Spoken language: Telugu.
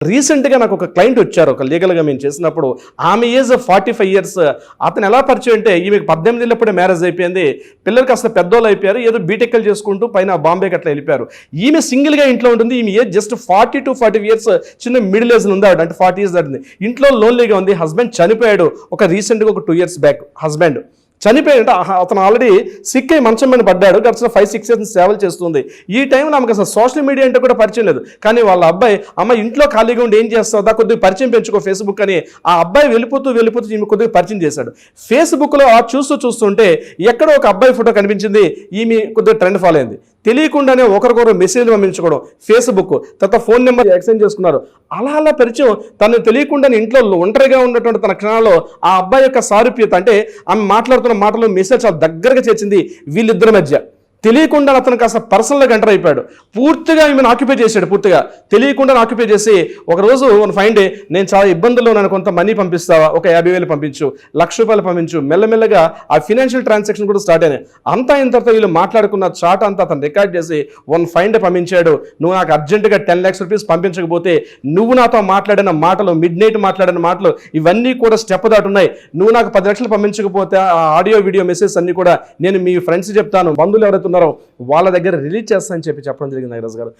రీసెంట్‌గా నాకు ఒక క్లయింట్ వచ్చారు. ఒక లీగల్‌గా మేము చేసినప్పుడు. ఆమె ఏజ్ 45 ఇయర్స్. అతను ఎలా పరిచయం అంటే ఈమెకు 18 ఏళ్ళప్పుడే మ్యారేజ్ అయిపోయింది. పిల్లలు కాస్త పెద్దోళ్ళు అయిపోయారు. ఏదో బీటెక్‌లు చేసుకుంటూ పైన బాంబేకి అట్లా వెళ్ళిపోయారు. ఈమె సింగిల్‌గా ఇంట్లో ఉంటుంది. ఈమె ఏజ్ జస్ట్ 40-45 ఇయర్స్ చిన్న మిడిల్ ఏజ్‌లో ఉంది ఆవిడ. అంటే 40 ఇయర్స్ దాటింది. ఇంట్లో లోన్లీగా ఉంది. హస్బెండ్ చనిపోయాడు. రీసెంట్‌గా ఒక 2 ఇయర్స్ బ్యాక్ హస్బెండ్ చనిపోయాడంటే అతను ఆల్రెడీ సిక్ అయి మంచం మీద పడ్డాడు. గడిచిన 5-6 ఇయర్స్ సేవలు చేస్తుంది. ఈ టైంలో ఆమెకు అసలు సోషల్ మీడియా అంటే కూడా పరిచయం లేదు. కానీ వాళ్ళ అబ్బాయి అమ్మ ఇంట్లో ఖాళీగా ఉండి ఏం చేస్తావు కొద్దిగా పరిచయం పెంచుకో ఫేస్బుక్ అని ఆ అబ్బాయి వెళ్ళిపోతూ ఈమె కొద్దిగా పరిచయం చేశాడు. ఫేస్బుక్లో చూస్తుంటే ఎక్కడో ఒక అబ్బాయి ఫోటో కనిపించింది. ఈమె కొద్దిగా ట్రెండ్ ఫాలో అయింది. తెలియకుండానే ఒకరికొకరు మెసేజ్లు పంపించుకోవడం, ఫేస్బుక్ తర్వాత ఫోన్ నెంబర్ ఎక్స్చేంజ్ చేసుకున్నారు. అలా పరిచయం తను తెలియకుండానే ఇంట్లో ఒంటరిగా ఉన్నటువంటి తన క్షణాల్లో ఆ అబ్బాయి యొక్క సారూప్యత అంటే ఆమె మాట్లాడుతున్న మాటలు మెసేజ్ చాలా దగ్గరగా చేర్చింది వీళ్ళిద్దరి మధ్య. తెలియకుండా అతను కాస్త పర్సనల్గా ఎంటర్ అయిపోయాడు. పూర్తిగా ఈమెను ఆక్యుపై చేశాడు. పూర్తిగా తెలియకుండా ఆక్యుపై చేసి ఒకరోజు ఫైన్ డే నేను చాలా ఇబ్బందుల్లో నన్ను కొంత మనీ పంపిస్తావా, ఒక 50,000 పంపించు, ₹1,00,000 పంపించు. మెల్లమెల్లగా ఆ ఫినాన్షియల్ ట్రాన్సాక్షన్ కూడా స్టార్ట్ అయినాయి. అంతా అయిన తర్వాత వీళ్ళు మాట్లాడుకున్న చాట్ అంతా అతను రికార్డ్ చేసి ఫైన్ డే పంపించాడు. నువ్వు నాకు అర్జెంటుగా ₹10 lakhs పంపించకపోతే నువ్వు నాతో మాట్లాడిన మాటలు, మిడ్-నైట్ మాట్లాడిన మాటలు ఇవన్నీ కూడా స్టెప్ దాటున్నాయి. నువ్వు నాకు 10 లక్షలు పంపించకపోతే ఆ ఆడియో వీడియో మెసేజ్ అన్ని కూడా నేను మీ ఫ్రెండ్స్ చెప్తాను, బంధువులు ఎవరైతే ఉన్నారో వాళ్ళ దగ్గర రిలీజ్ చేస్తానని చెప్పడం జరిగింది నాగరాజు గారు.